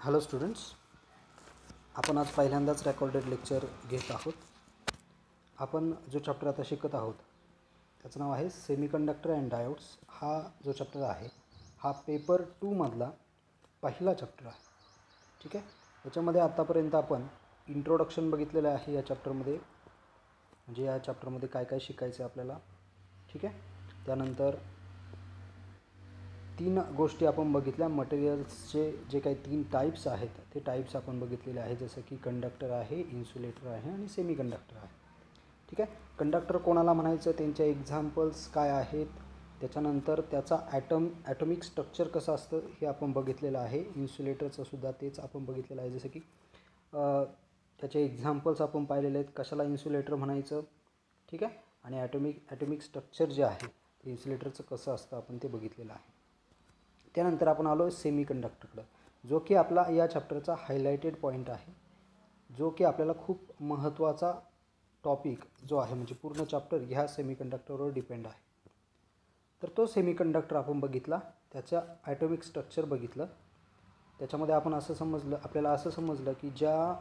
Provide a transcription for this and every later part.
Hello students, आपण आज पहिल्यांदाच रेकॉर्डेड लेक्चर घेत आहोत. आपण जो चॅप्टर आता शिकत आहोत त्याचं नाव आहे सेमीकंडक्टर अँड डायोड्स. हा जो चॅप्टर आहे हा पेपर 2 मधला पहिला चॅप्टर आहे. ठीक आहे. याच्यामध्ये आत्तापर्यंत आपण इंट्रोडक्शन बघितलेलं आहे या चॅप्टरमध्ये, म्हणजे या चॅप्टरमध्ये काय काय शिकायचं आहे आपल्याला. ठीक आहे. त्यानंतर 3 गोष्टी आपण बघितल्या. मटेरियल्सचे जे काही 3 टाईप्स आहेत ते टाईप्स आपण बघितलेले आहे, जसं की कंडक्टर आहे, इन्सुलेटर आहे आणि सेमीकंडक्टर आहे. ठीक आहे. कंडक्टर कोणाला म्हणायचं, त्यांचे एक्झाम्पल्स काय आहेत, त्याच्यानंतर त्याचा ॲटॉमिक स्ट्रक्चर कसं असतं हे आपण बघितलेलं आहे. इन्सुलेटरचं सुद्धा तेच आपण बघितलेलं आहे, जसं की त्याचे एक्झाम्पल्स आपण पाहिलेले आहेत, कशाला इन्सुलेटर म्हणायचं. ठीक आहे. आणि ॲटॉमिक स्ट्रक्चर जे आहे ते इन्सुलेटरचं कसं असतं आपण ते बघितलेलं आहे. त्यानंतर आपण आलो सेमीकंडक्टरकडं, जो की आपला या चॅप्टरचा हायलाइटेड पॉईंट आहे, जो की आपल्याला खूप महत्त्वाचा टॉपिक जो आहे, म्हणजे पूर्ण चॅप्टर ह्या सेमीकंडक्टरवर डिपेंड आहे. तर तो सेमीकंडक्टर आपण बघितला, त्याचं ॲटॉमिक स्ट्रक्चर बघितलं. त्याच्यामध्ये आपण आपल्याला असं समजलं की ज्या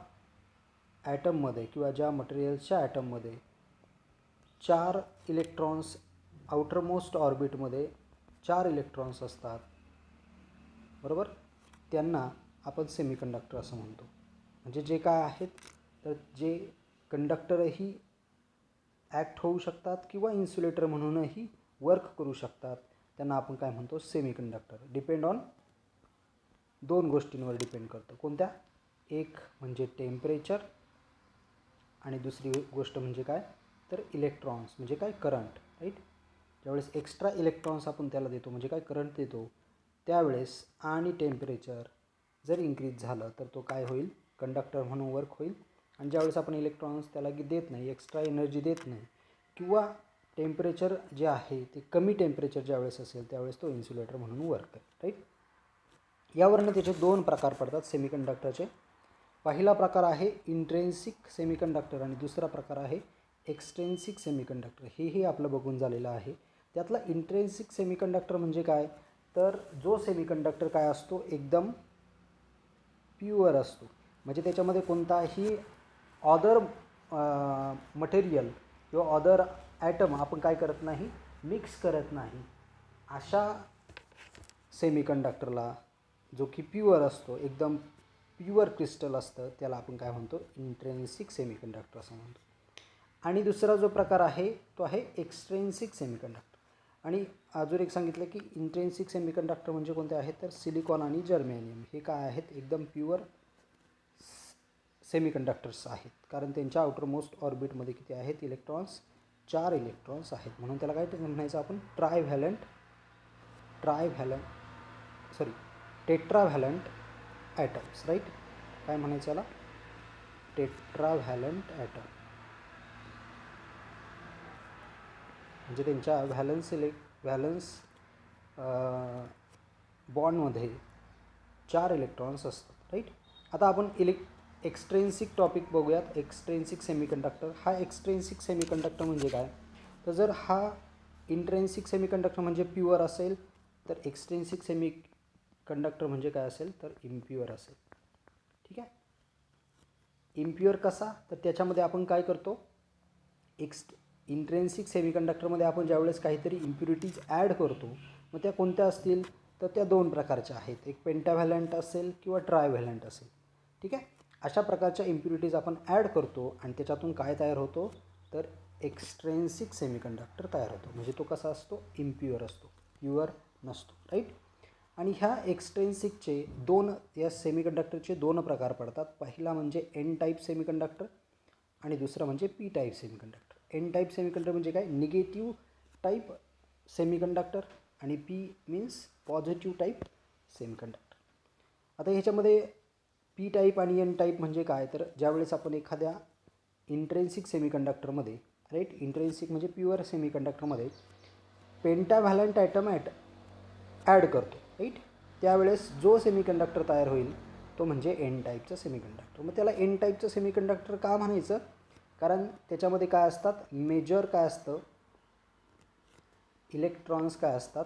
ॲटममध्ये किंवा ज्या मटेरियल्सच्या ॲटममध्ये 4 इलेक्ट्रॉन्स, आउटरमोस्ट ऑर्बिटमध्ये 4 इलेक्ट्रॉन्स असतात, बरोबर, त्यांना आपण सेमीकंडक्टर असं म्हणतो. म्हणजे जे काय आहेत तर जे कंडक्टरही ॲक्ट होऊ शकतात किंवा इन्सुलेटर म्हणूनही वर्क करू शकतात, त्यांना आपण काय म्हणतो, सेमीकंडक्टर. डिपेंड ऑन 2 गोष्टींवर डिपेंड करतं. कोणत्या? एक म्हणजे टेम्परेचर आणि दुसरी गोष्ट म्हणजे काय तर इलेक्ट्रॉन्स, म्हणजे काय, करंट. राईट. ज्यावेळेस एक्स्ट्रा इलेक्ट्रॉन्स आपण त्याला देतो, म्हणजे काय, करंट देतो, त्यावेळेस आणि टेम्परेचर जर इन्क्रीज झालं तर तो काय होईल, कंडक्टर म्हणून वर्क होईल. आणि ज्यावेळेस आपण इलेक्ट्रॉन्स त्याला देत नाही, एक्स्ट्रा एनर्जी देत नाही, किंवा टेम्परेचर जे आहे ते कमी टेम्परेचर ज्यावेळेस असेल त्यावेळेस तो इन्सुलेटर म्हणून वर्क करेल. राईट. यावरनं त्याचे 2 प्रकार पडतात सेमीकंडक्टरचे. पहिला प्रकार आहे इंट्रेन्सिक सेमीकंडक्टर आणि दुसरा प्रकार आहे एक्सट्रेन्सिक सेमीकंडक्टर. हेही आपलं बघून झालेलं आहे. त्यातला इंट्रेन्सिक सेमीकंडक्टर म्हणजे काय तर जो सेमीकंडक्टर काय असतो, एकदम प्युअर असतो, म्हणजे त्याच्यामध्ये कोणताही ऑदर मटेरियल किंवा ऑदर ॲटम आपण काय करत नाही, मिक्स करत नाही. अशा सेमीकंडक्टरला, जो की प्युअर असतो, एकदम प्युअर क्रिस्टल असतं, त्याला आपण काय म्हणतो, इंट्रेन्सिक सेमीकंडक्टर असं म्हणतो. आणि दुसरा जो प्रकार आहे तो आहे एक्सट्रेन्सिक सेमीकंडक्टर. आणि अजून एक सांगितलं की इंट्रेन्सिक सेमीकंडक्टर म्हणजे कोणते आहेत तर सिलिकॉन आणि जर्मेनियम. हे काय आहेत, एकदम प्युअर सेमीकंडक्टर्स आहेत, कारण त्यांच्या आउटरमोस्ट ऑर्बिटमध्ये किती आहेत इलेक्ट्रॉन्स, 4 इलेक्ट्रॉन्स आहेत. म्हणून त्याला काय म्हणायचं आपण, टेट्राव्हॅलंट ॲटम्स. राईट. काय म्हणायचं याला, टेट्राव्हॅलंट ॲटम. म्हणजे त्यांच्या व्हॅलन्स बॉन्डमध्ये 4 इलेक्ट्रॉन्स असतात. राईट. आता आपण एक्सट्रेन्सिक टॉपिक बघूयात. एक्सट्रेन्सिक सेमीकंडक्टर. हा एक्सट्रेन्सिक सेमीकंडक्टर म्हणजे काय तर जर हा इंट्रेन्सिक सेमीकंडक्टर म्हणजे प्युअर असेल तर एक्सट्रेन्सिक सेमीकंडक्टर म्हणजे काय असेल तर इम्प्युअर असेल. ठीक आहे. इम्प्युअर कसा तर त्याच्यामध्ये आपण काय करतो, इंट्रेन्सिक सेमीकंडक्टरमध्ये आपण ज्यावेळेस काहीतरी इम्प्युरिटीज ॲड करतो, मग त्या कोणत्या असतील तर त्या 2 प्रकारच्या आहेत. एक पेंटाव्हॅलंट असेल किंवा ट्रायव्हॅलंट असेल. ठीक आहे. अशा प्रकारच्या इम्प्युरिटीज आपण ॲड करतो आणि त्याच्यातून काय तयार होतो तर एक्सट्रेन्सिक सेमीकंडक्टर तयार होतो. म्हणजे तो कसा असतो, इम्प्युअर असतो, प्युअर नसतो. राईट. आणि ह्या एक्सट्रेन्सिकचे या सेमीकंडक्टरचे 2 प्रकार पडतात. पहिला म्हणजे एन टाईप सेमीकंडक्टर आणि दुसरा म्हणजे P type semiconductor. N type semiconductor म्हणजे काय, निगेटिव्ह टाईप सेमीकंडक्टर, आणि P means positive type semiconductor. आता ह्याच्यामध्ये पी टाईप आणि एन टाईप म्हणजे काय तर ज्यावेळेस आपण एखाद्या इंट्रेन्सिक सेमीकंडक्टरमध्ये, राईट, इंट्रेन्सिक म्हणजे प्युअर सेमीकंडक्टरमध्ये पेंटाव्हॅलंट ॲटम ॲड करतो, राईट, त्यावेळेस जो सेमीकंडक्टर तयार होईल तो म्हणजे एन टाईपचा सेमीकंडक्टर. मग त्याला एन टाईपचं सेमीकंडक्टर का म्हणायचं, कारण त्याच्यामध्ये काय असतात, मेजर काय असतं, इलेक्ट्रॉन्स काय असतात,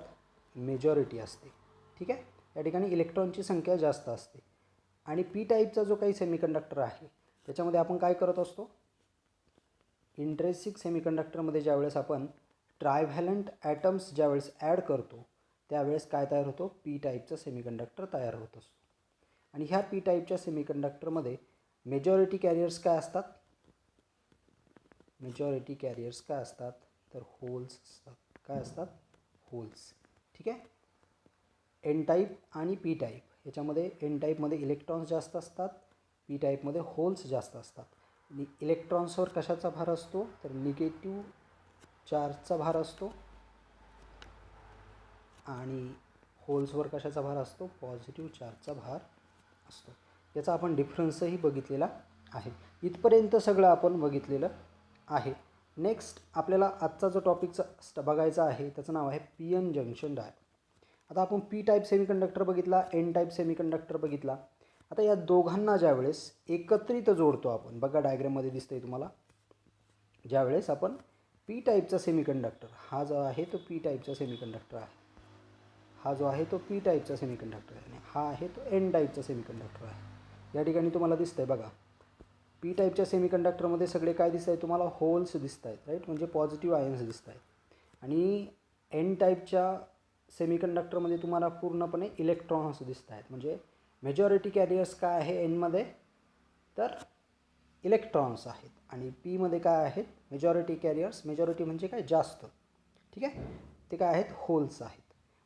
मेजॉरिटी असते. ठीक आहे. या ठिकाणी इलेक्ट्रॉनची संख्या जास्त असते. आणि पी टाईपचा जो काही सेमीकंडक्टर आहे त्याच्यामध्ये आपण काय करत असतो, इंट्रेन्सिक सेमीकंडक्टरमध्ये ज्यावेळेस आपण ट्रायव्हॅलंट ॲटम्स ज्यावेळेस ॲड करतो त्यावेळेस काय तयार होतो, पी टाईपचा सेमीकंडक्टर तयार होत असतो. आणि ह्या पी टाईपच्या सेमीकंडक्टरमध्ये मेजॉरिटी कॅरियर्स काय असतात, मेजॉरिटी कॅरियर्स काय असतात तर होल्स असतात. काय असतात, होल्स. ठीक आहे. एन टाईप आणि पी टाईप याच्यामध्ये एन टाईपमध्ये इलेक्ट्रॉन्स जास्त असतात, पी टाईपमध्ये होल्स जास्त असतात. इलेक्ट्रॉन्सवर कशाचा भार असतो तर निगेटिव्ह चार्जचा भार असतो आणि होल्सवर कशाचा भार असतो, पॉझिटिव्ह चार्जचा भार असतो. याचा आपण डिफरन्सही बघितलेला आहे. इथपर्यंत सगळं आपण बघितलेलं आहे. नेक्स्ट आपल्याला आजचा जो टॉपिकचा बघायचा आहे त्याचं नाव आहे पी एन जंक्शन डायोड. आता आपण पी टाईप सेमीकंडक्टर बघितला, एन टाईप सेमीकंडक्टर बघितला. आता या दोघांना ज्यावेळेस एकत्रित जोडतो आपण, बघा डायग्राममध्ये दिसतंय तुम्हाला, ज्यावेळेस आपण पी टाईपचा सेमीकंडक्टर, हा जो आहे तो पी टाईपचा सेमीकंडक्टर आहे, हा जो आहे तो पी टाईपचा सेमीकंडक्टर आहे आणि हा आहे तो एन टाईपचा सेमीकंडक्टर आहे. या ठिकाणी तुम्हाला दिसतंय बघा, पी टाईपच्या सेमीकंडक्टरमध्ये सगळे काय दिसत आहे तुम्हाला, होल्स दिसत आहेत, राईट, म्हणजे पॉझिटिव्ह आयन्स दिसत आहेत. आणि एन टाईपच्या सेमीकंडक्टरमध्ये तुम्हाला पूर्णपणे इलेक्ट्रॉन्स दिसत आहेत. म्हणजे मेजॉरिटी कॅरियर्स काय आहे एनमध्ये तर इलेक्ट्रॉन्स आहेत आणि पीमध्ये काय आहेत मेजॉरिटी कॅरियर्स, मेजॉरिटी म्हणजे काय जास्त, ठीक आहे, ते काय आहेत होल्स आहेत.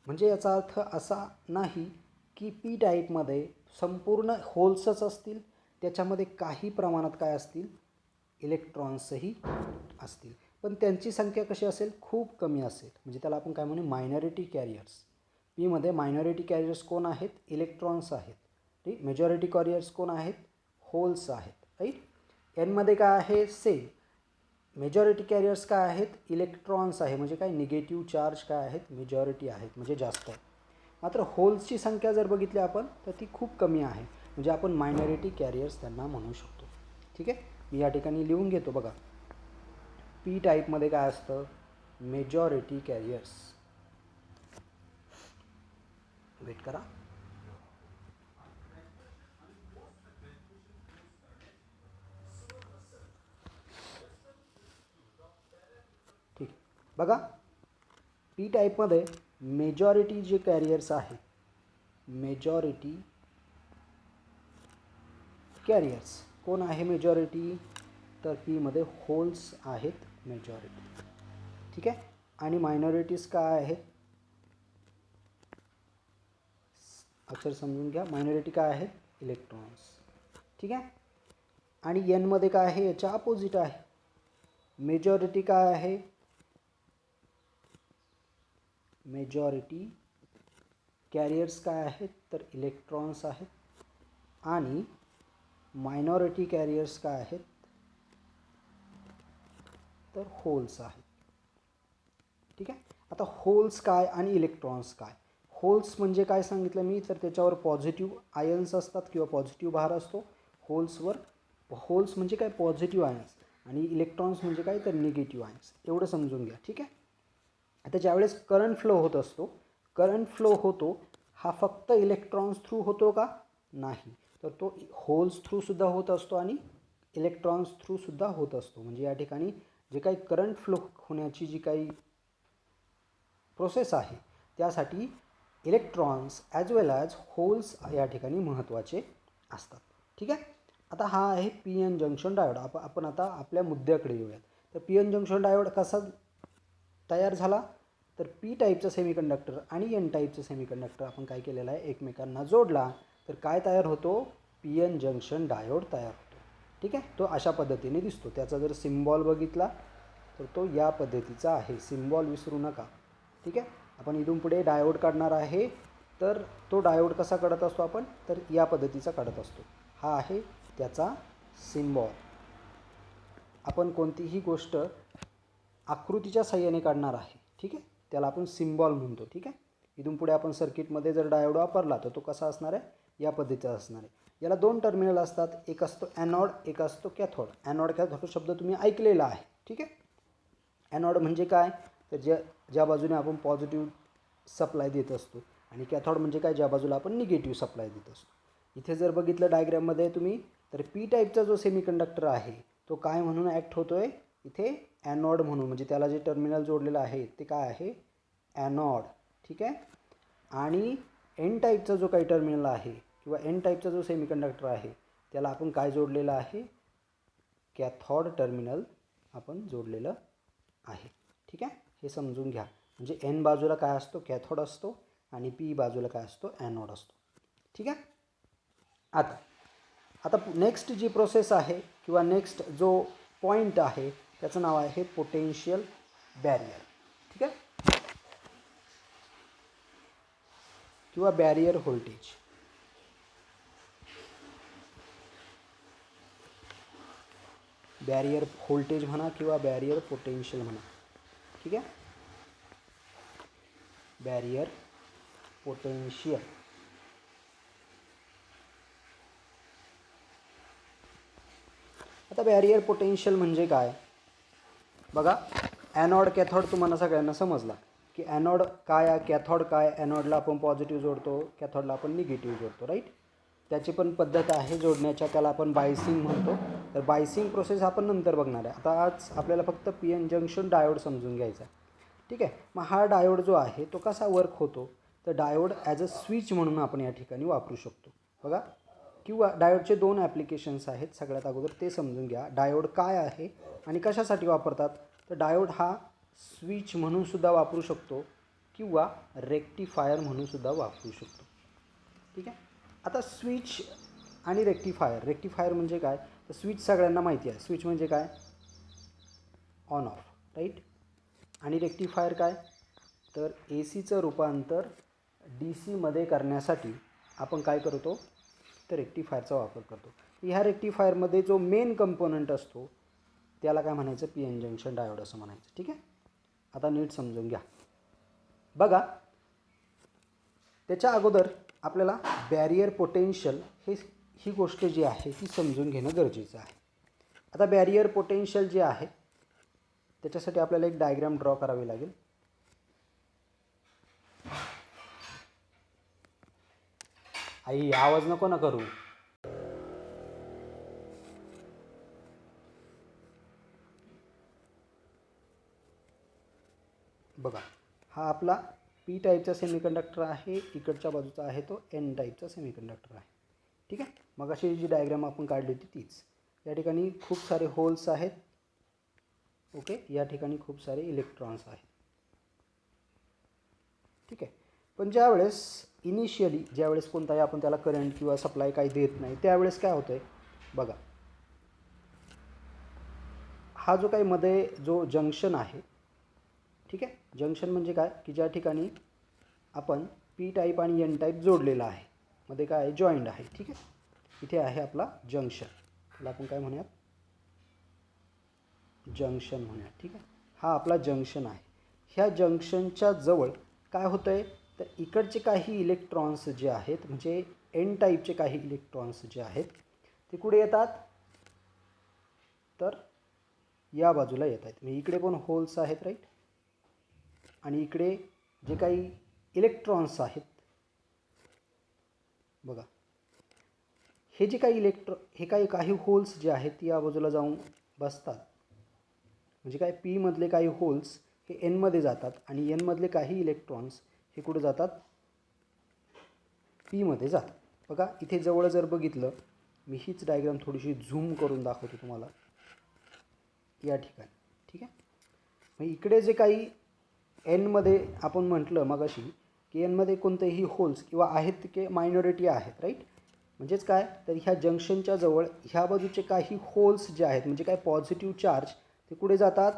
म्हणजे याचा अर्थ असा नाही की पी टाईपमध्ये संपूर्ण होल्सच असतील, त्याच्यामध्ये काही प्रमाणात काय असतील इलेक्ट्रॉन्सही असतील, पण त्यांची संख्या कशी असेल, खूप कमी असेल. म्हणजे त्याला आपण काय म्हणू, मायनॉरिटी कॅरियर्स. पीमध्ये मायनॉरिटी कॅरियर्स कोण आहेत, इलेक्ट्रॉन्स आहेत. ठीक, मेजॉरिटी कॅरियर्स कोण आहेत, होल्स आहेत. राईट. एनमध्ये काय आहे, सेम, मेजॉरिटी कॅरियर्स काय आहेत, इलेक्ट्रॉन्स आहे, म्हणजे काय निगेटिव्ह चार्ज काय आहेत, मेजॉरिटी आहेत, म्हणजे जास्त आहे. मात्र होल्सची संख्या जर बघितली आपण तर ती खूप कमी आहे, म्हणजे आपण मायनॉरिटी कॅरियर्स त्यांना म्हणू शकतो. ठीक आहे, मी या ठिकाणी लिहून घेतो बघा. पी टाईपमध्ये काय असतं, मेजॉरिटी कॅरियर्स, वेट करा, ठीक आहे. बघा पी टाईपमध्ये मेजॉरिटी जे कॅरियर्स आहेत, मेजॉरिटी कॅरियर्स कोण आहे मेजॉरिटी तर पीमध्ये होल्स आहेत मेजॉरिटी. ठीक आहे. आणि मायनॉरिटीज काय आहेत, अक्षर समजून घ्या, मायनॉरिटी काय आहेत, इलेक्ट्रॉन्स. ठीक आहे. आणि एनमध्ये काय आहे, याच्या अपोजिट आहे, मेजॉरिटी काय आहे, मेजॉरिटी कॅरियर्स काय आहेत तर इलेक्ट्रॉन्स आहेत आणि मायनॉरिटी कॅरियर्स काय आहेत तर होल्स आहेत. ठीक आहे. आता होल्स काय आणि इलेक्ट्रॉन्स काय, होल्स म्हणजे काय सांगितलं मी तर त्याच्यावर पॉझिटिव्ह आयन्स असतात किंवा पॉझिटिव्ह भार असतो होल्सवर. होल्स म्हणजे काय, पॉझिटिव्ह आयन्स, आणि इलेक्ट्रॉन्स म्हणजे काय तर निगेटिव्ह आयन्स. एवढं समजून घ्या. ठीक आहे. आता ज्यावेळेस करंट फ्लो होत असतो, करंट फ्लो होतो हा फक्त इलेक्ट्रॉन्स थ्रू होतो का, नाही, तर तो होल्स थ्रूसुद्धा होत असतो आणि इलेक्ट्रॉन्स थ्रूसुद्धा होत असतो. म्हणजे या ठिकाणी जे काही करंट फ्लो होण्याची जी काही प्रोसेस आहे त्यासाठी इलेक्ट्रॉन्स ॲज वेल ॲज होल्स या ठिकाणी महत्त्वाचे असतात. ठीक आहे. आता हा आहे पी एन जंक्शन डायोड. आपण आता आपल्या मुद्द्याकडे येऊयात. तर पी एन जंक्शन डायोड कसा तयार झाला तर पी टाईपचा सेमीकंडक्टर आणि एन टाईपचं सेमीकंडक्टर आपण काय केलेलं आहे, एकमेकांना जोडला तर काय तयार होतो, पी एन जंक्शन डायोड तयार होतो. ठीक आहे. तो अशा पद्धतीने दिसतो. त्याचा जर सिम्बॉल बघितला तर तो या पद्धतीचा आहे, सिम्बॉल विसरू नका. ठीक आहे. आपण इथून पुढे डायोड काढणार आहे तर तो डायोड कसा काढत असतो आपण तर या पद्धतीचा काढत असतो. हा आहे त्याचा सिम्बॉल. आपण कोणतीही गोष्ट आकृतीच्या साहाय्याने काढणार आहे, ठीक आहे, त्याला आपण सिम्बॉल म्हणतो. ठीक आहे. इथून पुढे आपण सर्किटमध्ये जर डायोड वापरला तर तो कसा असणार आहे, या पद्धतीचा असणार आहे. याला दोन टर्मिनल असतात, एक असतो ॲनॉड, एक असतो कॅथोड. ॲनॉड कॅथोड शब्द तुम्ही ऐकलेला आहे. ठीक आहे. ॲनॉड म्हणजे काय तर ज्या बाजूने आपण पॉझिटिव्ह सप्लाय देत असतो आणि कॅथोड म्हणजे काय, ज्या बाजूला आपण निगेटिव्ह सप्लाय देत असतो. इथे जर बघितलं डायग्राममध्ये तुम्ही तर पी टाईपचा जो सेमीकंडक्टर आहे तो काय म्हणून ॲक्ट होतो आहे, इथे ॲनॉड म्हणून, म्हणजे त्याला जे टर्मिनल जोडलेलं आहे ते काय आहे, ॲनॉड. ठीक आहे. आणि एन टाईपचा जो काही टर्मिनल आहे किंवा एन टाईपचा जो सेमीकंडक्टर आहे त्याला आपण काय जोडलेलं आहे, कॅथॉड टर्मिनल आपण जोडलेलं आहे. ठीक आहे. हे समजून घ्या. म्हणजे एन बाजूला काय असतो, कॅथॉड असतो, आणि पी बाजूला काय असतो, ॲनॉड असतो. ठीक आहे. आता नेक्स्ट जी प्रोसेस आहे किंवा नेक्स्ट जो पॉईंट आहे त्याचं नाव आहे पोटेन्शियल बॅरियर. ठीक आहे, किंवा बॅरियर व्होल्टेज. बॅरियर व्होल्टेज म्हणा किंवा बॅरियर पोटेन्शियल म्हणा. ठीक आहे. Barrier potential. आता बॅरियर पोटेन्शियल म्हणजे काय बघा, ॲनॉड कॅथॉड तुम्हाला सगळ्यांना समजला की ॲनॉड काय आहे, कॅथॉड काय. ॲनॉडला आपण पॉझिटिव्ह जोडतो, कॅथॉडला आपण निगेटिव्ह जोडतो, राईट. त्याची पण पद्धत आहे जोडण्याच्या, त्याला आपण बायसिंग म्हणतो. तर बायसिंग प्रोसेस आपण नंतर बघणार आहे. आता आज आपल्याला फक्त पी एन जंक्शन डायोड समजून घ्यायचा. ठीक आहे. मग हा डायोड जो आहे तो कसा वर्क होतो, तर डायोड ॲज अ स्विच म्हणून आपण या ठिकाणी वापरू शकतो बघा. किंवा डायोडचे दोन ॲप्लिकेशन्स आहेत. सगळ्यात अगोदर ते समजून घ्या, डायोड काय आहे आणि कशासाठी वापरतात. तर डायोड हा स्विच म्हणून सुद्धा वापरू शकतो किंवा रेक्टिफायर म्हणून सुद्धा वापरू शकतो. ठीक आहे. आता स्विच आणि रेक्टिफायर म्हणजे काय, तर स्विच सगळ्यांना माहिती आहे. स्विच म्हणजे काय, ऑन ऑफ, राईट. आणि रेक्टिफायर काय, तर ए सीचं रूपांतर डी सीमध्ये करण्यासाठी आपण काय करतो, तर रेक्टिफायरचा वापर करतो. ह्या रेक्टिफायरमध्ये जो मेन कंपोनंट असतो त्याला काय म्हणायचं, पी एन जंक्शन डायोड असं म्हणायचं. ठीक आहे. आता नीट समजून घ्या बघा. त्याच्या अगोदर आपल्याला बॅरियर पोटेन्शियल ही गोष्ट जी आहे ती समजून घेणं गरजेचं आहे. आता बॅरियर पोटेन्शियल जे आहे त्याच्यासाठी आपल्याला एक डायग्राम ड्रॉ करावी लागेल. आई आवाज नको ना करू. बघा, हा आपला पी टाईपचा सेमीकंडक्टर आहे, इकडच्या बाजूचा आहे तो एन टाईपचा सेमीकंडक्टर आहे. ठीक आहे. मग अशी जी डायग्राम आपण काढली होती तीच. या ठिकाणी खूप सारे होल्स आहेत. ओके. या ठिकाणी खूप सारे इलेक्ट्रॉन्स आहेत. ठीक आहे. पण ज्यावेळेस कोणताही आपण त्याला करंट किंवा सप्लाय काही देत नाही त्यावेळेस काय होतं आहे बघा. हा जो काही मध्ये जो जंक्शन आहे, ठीक आहे, जंक्शन म्हणजे काय की ज्या ठिकाणी आपण पी टाईप आणि एन टाईप जोडलेला आहे, मध्ये काय आहे, जॉईंट आहे. ठीक आहे. इथे आहे आपला जंक्शन, त्याला आपण काय म्हणूयात, जंक्शन म्हणूयात. ठीक आहे. हा आपला जंक्शन आहे. ह्या जंक्शनच्या जवळ काय होतं आहे, तर इकडचे काही इलेक्ट्रॉन्स जे आहेत, म्हणजे एन टाईपचे काही इलेक्ट्रॉन्स जे आहेत ते कुठे येतात, तर या बाजूला येत आहेत. म्हणजे इकडे पण होल्स आहेत, राईट. आणि इकडे जे काही इलेक्ट्रॉन्स आहेत बघा, हे जे काही हे काही होल्स जे आहेत ती या बाजूला जाऊन बसतात. म्हणजे काय, पीमधले काही होल्स हे एनमध्ये जातात आणि एनमधले काही इलेक्ट्रॉन्स हे कुठे जातात, पीमध्ये जातात. बघा इथे जवळ जर बघितलं, मी हीच डायग्राम थोडीशी झूम करून दाखवतो तुम्हाला या ठिकाणी. ठीक आहे. मग इकडे जे काही एनमध्ये आपण म्हटलं मगाशी की एनमध्ये कोणतेही होल्स किंवा आहेत की मायनॉरिटी आहेत, राईट. म्हणजेच काय, तर ह्या जंक्शनच्या जवळ ह्या बाजूचे काही होल्स जे आहेत म्हणजे काय, पॉझिटिव्ह चार्ज ते कुठे जातात,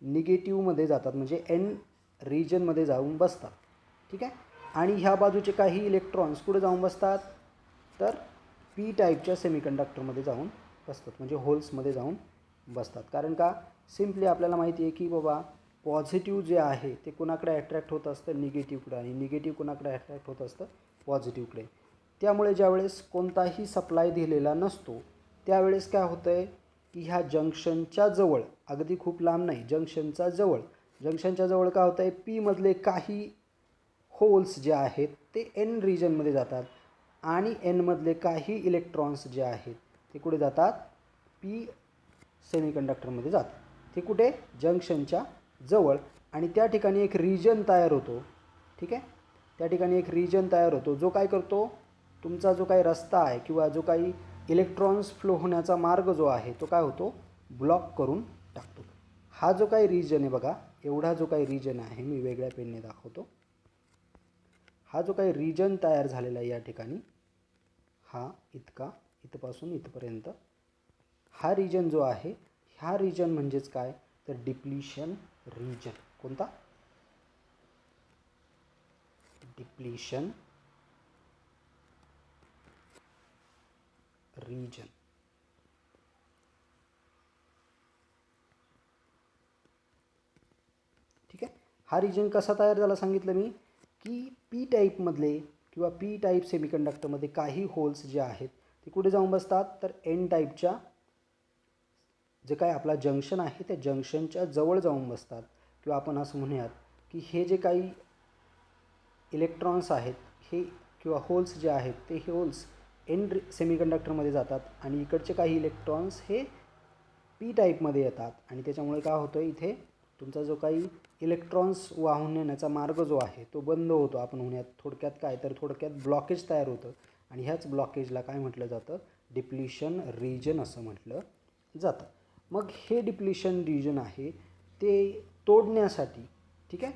निगेटिव्हमध्ये जातात, म्हणजे एन रिजनमध्ये जाऊन बसतात. ठीक आहे. आणि ह्या बाजूचे काही इलेक्ट्रॉन्स कुठे जाऊन बसतात, तर पी टाईपच्या सेमीकंडक्टरमध्ये जाऊन बसतात, म्हणजे होल्समध्ये जाऊन बसतात. कारण का, सिम्पली आपल्याला माहिती आहे की बाबा पॉझिटिव्ह जे आहे ते कुणाकडे अट्रॅक्ट होत असतं, निगेटिव्हकडे, आणि निगेटिव्ह कुणाकडे अट्रॅक्ट होत असतं, पॉझिटिव्हकडे. त्यामुळे ज्यावेळेस कोणताही सप्लाय दिलेला नसतो त्यावेळेस काय होतं आहे की ह्या जंक्शनच्या जवळ, अगदी खूप लांब नाही, जंक्शनच्या जवळ काय होतं आहे, पीमधले काही होल्स जे आहेत ते एन रिजनमध्ये जातात आणि एनमधले काही इलेक्ट्रॉन्स जे आहेत ते कुठे जातात, पी सेमीकंडक्टरमध्ये जातात. ते कुठे, जंक्शनच्या जवळ. आणि त्या ठिकाणी एक रिजन तयार होतो. ठीक आहे, त्या ठिकाणी एक रिजन तयार होतो जो काय करतो, तुमचा जो काही रस्ता आहे किंवा जो काही इलेक्ट्रॉन्स फ्लो होण्याचा मार्ग जो आहे तो काय होतो, ब्लॉक करून टाकतो. हा जो काही रिजन आहे बघा, एवढा जो काही रिजन आहे, मी वेगळ्या पेनने दाखवतो. हा जो काही रिजन तयार झालेला आहे या ठिकाणी, हा इतका, इथपासून इथपर्यंत हा रिजन जो आहे, हा रिजन म्हणजेच काय तर डिप्लिशन रिजन. कोणता, डिप्लिशन रिजन. ठीक आहे, हा रिजन कसा तयार झाला सांगितलं मी, की पी टाईपमधले किंवा पी टाईप सेमीकंडक्टरमध्ये काही होल्स जे आहेत ते कुठे जाऊन बसतात, तर एन टाईपच्या जे काय आपला जंक्शन आहे त्या जंक्शनच्या जवळ जाऊन बसतात. किंवा आपण असं म्हणूयात की हे जे काही इलेक्ट्रॉन्स आहेत हे किंवा होल्स जे आहेत ते होल्स एन सेमीकंडक्टरमध्ये जातात आणि इकडचे काही इलेक्ट्रॉन्स हे पी टाईपमध्ये येतात. आणि त्याच्यामुळे काय होतं, इथे तुमचा जो काही इलेक्ट्रॉन्स वाहून नेण्याचा मार्ग जो आहे तो बंद होतो. आपण म्हणूयात थोडक्यात काय तर थोडक्यात ब्लॉकेज तयार होतं. आणि ह्याच ब्लॉकेजला काय म्हटलं जातं, डिप्लिशन रिजन असं म्हटलं जातं. मग हे डिप्लिशन रिजन आहे ते तोडण्यासाठी, ठीक आहे,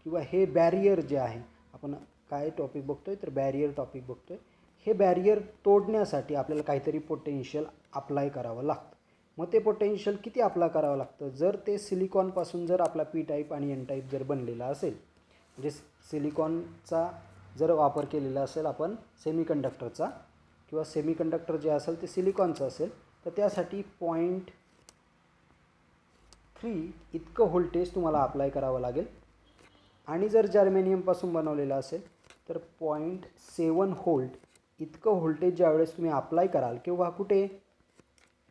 किंवा हे बॅरियर जे आहे, आपण काय टॉपिक बघतोय तर बॅरियर टॉपिक बघतोय. हे बॅरियर तोडण्यासाठी आपल्याला काहीतरी पोटेन्शियल अप्लाय करावं लागतं. मग ते पोटेन्शियल किती अप्लाय करावं लागतं, जर ते सिलिकॉनपासून जर आपला पी टाईप आणि एन टाईप जर बनलेला असेल, म्हणजे सिलिकॉनचा जर वापर केलेला असेल आपण सेमीकंडक्टरचा, किंवा सेमीकंडक्टर जे असेल ते सिलिकॉनचं असेल, तर त्यासाठी 0.3 इतकं व्होल्टेज तुम्हाला अप्लाय करावं लागेल. आणि जर जर्मेनियमपासून बनवलेलं असेल तर 0.7 व्होल्ट इतकं व्होल्टेज ज्यावेळेस तुम्ही अप्लाय कराल, किंवा कुठे,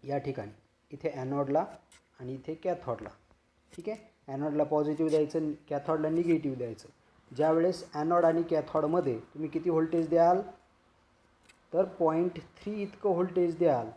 या ठिकाणी इथे ॲनॉडला आणि इथे कॅथॉडला. ठीक आहे, ॲनॉडला पॉझिटिव्ह द्यायचं, कॅथॉडला निगेटिव्ह द्यायचं. ज्यावेळेस ॲनॉड आणि कॅथॉडमध्ये तुम्ही किती व्होल्टेज द्याल, तर 0.3 इतकं व्होल्टेज द्याल.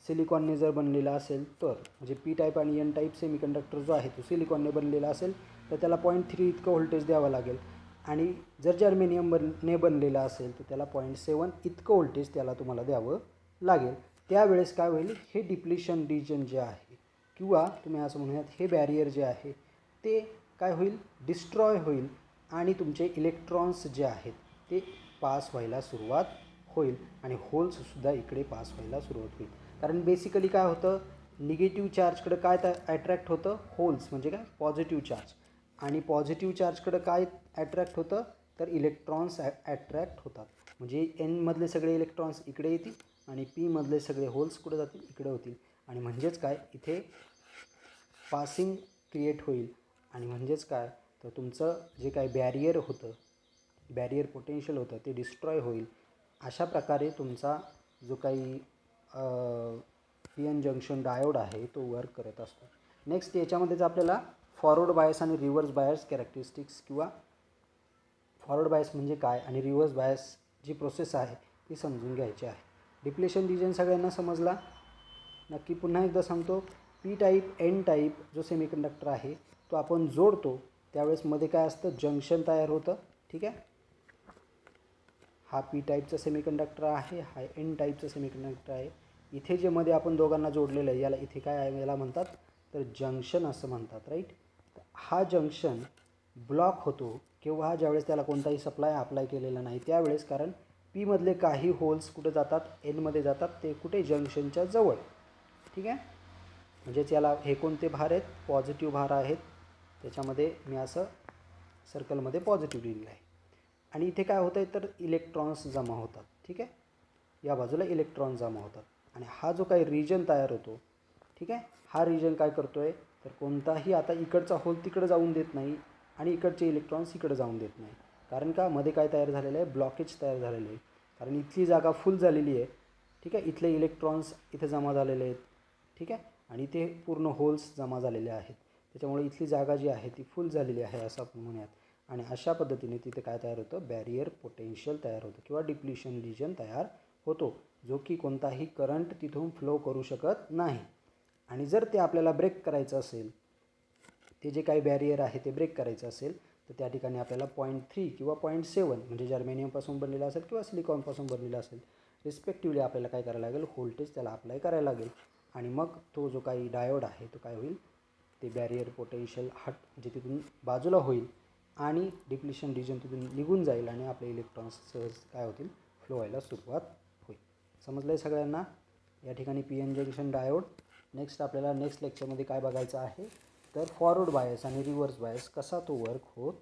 सिलिकॉनने जर बनलेला असेल तर, म्हणजे पी टाईप आणि एन टाईप सेमीकंडक्टर जो आहे तो सिलिकॉनने बनलेला असेल तर त्याला 0.3 इतकं व्होल्टेज द्यावं लागेल. आणि जर जर्मेनियमने बनलेला असेल तर त्याला 0.7 इतकं व्होल्टेज त्याला तुम्हाला द्यावं लागेल. त्यावेळेस काय होईल, हे डिप्लिशन रिजन जे आहे किंवा तुम्ही असं म्हणूयात हे बॅरियर जे आहे ते काय होईल, डिस्ट्रॉय होईल. आणि तुमचे इलेक्ट्रॉन्स जे आहेत ते पास व्हायला सुरुवात होईल. आणि होल्ससुद्धा इकडे पास व्हायला सुरुवात होईल. कारण बेसिकली काय होतं, निगेटिव्ह चार्जकडे काय ॲट्रॅक्ट होतं, होल्स म्हणजे काय पॉझिटिव्ह चार्ज. आणि पॉझिटिव्ह चार्जकडे काय ॲट्रॅक्ट होतं, तर इलेक्ट्रॉन्स ॲट्रॅक्ट होतात. म्हणजे एनमधले सगळे इलेक्ट्रॉन्स इकडे येतील आणि पीमधले सगळे होल्स कुठे जातील, इकडे होतील. आणि म्हणजेच काय, इथे पासिंग क्रिएट होईल. आणि म्हणजेच काय, तर तुमचं जे काय बॅरियर होतं, बॅरियर पोटेन्शियल होतं ते डिस्ट्रॉय होईल. अशा प्रकारे तुमचा जो काही पी एन जंक्शन डायोड आहे तो वर्क करत असतो. नेक्स्ट याच्यामध्येच आपल्याला फॉरवर्ड बायस आणि रिव्हर्स बायस कॅरेक्टरिस्टिक्स, किंवा फॉरवर्ड बायस म्हणजे काय आणि रिव्हर्स बायस जी प्रोसेस आहे ती समजून घ्यायची आहे. डिप्लेशन रिजन सगळ्यांना समजला, नक्की पुन्हा एकदा सांगतो. पी टाईप एन टाईप जो सेमीकंडक्टर आहे तो आपण जोडतो त्यावेळेस मध्ये काय असतं, जंक्शन तयार होतं. ठीक आहे, हा पी टाईपचा सेमीकंडक्टर आहे, हा एन टाईपचा सेमीकंडक्टर आहे. इथे जे मध्ये आपण दोघांना जोडलेलं आहे याला इथे काय आहे, याला म्हणतात तर जंक्शन असं म्हणतात, राईट. हा जंक्शन ब्लॉक होतो किंवा ज्यावेळेस त्याला कोणताही सप्लाय अप्लाय केलेला नाही त्यावेळेस. कारण पीमधले काही होल्स कुठे जातात, एनमध्ये जातात, ते कुठे जंक्शनच्या जवळ. ठीक आहे, म्हणजेच याला हे कोणते भार आहेत, पॉझिटिव्ह भार आहेत. त्याच्यामध्ये मी असं सर्कलमध्ये पॉझिटिव्ह लिहिलेलं आहे. आणि इथे काय होतं आहे तर इलेक्ट्रॉन्स जमा होतात. ठीक आहे, या बाजूला इलेक्ट्रॉन जमा होतात. आणि हा जो काही रिजन तयार होतो, ठीक आहे, हा रिजन काय करतो आहे तर कोणताही आता इकडचा होल तिकडे जाऊन देत नाही आणि इकडचे इलेक्ट्रॉन्स इकडे जाऊन देत नाही. कारण का, मध्ये काय तयार झालेलं आहे, ब्लॉकेज तयार झालेलं आहे. कारण इथली जागा फुल झालेली आहे. ठीक आहे, इथले इलेक्ट्रॉन्स इथे जमा झालेले आहेत. ठीक आहे, आणि इथे पूर्ण होल्स जमा झालेले आहेत. त्याच्यामुळे इथली जागा जी आहे ती फुल झालेली आहे असं आपण म्हणूयात. आणि अशा पद्धतीने तिथे काय तयार होतं, बॅरियर पोटेन्शियल तयार होतं किंवा डिप्लिशन रिजन तयार होतो, जो की कोणताही करंट तिथून फ्लो करू शकत नाही. आणि जर ते आपल्याला ब्रेक करायचं असेल, ते जे काही बॅरियर आहे ते ब्रेक करायचं असेल, तर त्या ठिकाणी आपल्याला 0.3 किंवा 0.7 म्हणजे जर्मेनियमपासून बनलेलं असेल किंवा सिलिकॉनपासून बनलेलं असेल, रिस्पेक्टिवली आपल्याला काय करायला लागेल, व्होल्टेज त्याला अप्लाय करायला लागेल. आणि मग तो जो काही डायोड आहे तो काय होईल, ते बॅरियर पोटेन्शियल जे तिथून बाजूला होईल आणि डिप्लिशन रिजन तिथून निघून जाईल आणि आपले इलेक्ट्रॉन्स सहज काय होतील, फ्लो व्हायला सुरुवात होईल. समजलं आहे सगळ्यांना? या ठिकाणी P N junction diode. Next आपल्याला नेक्स्ट लेक्चरमध्ये काय बघायचं आहे, तर फॉरवर्ड बायस आणि रिव्हर्स बायस कसा तो वर्क होत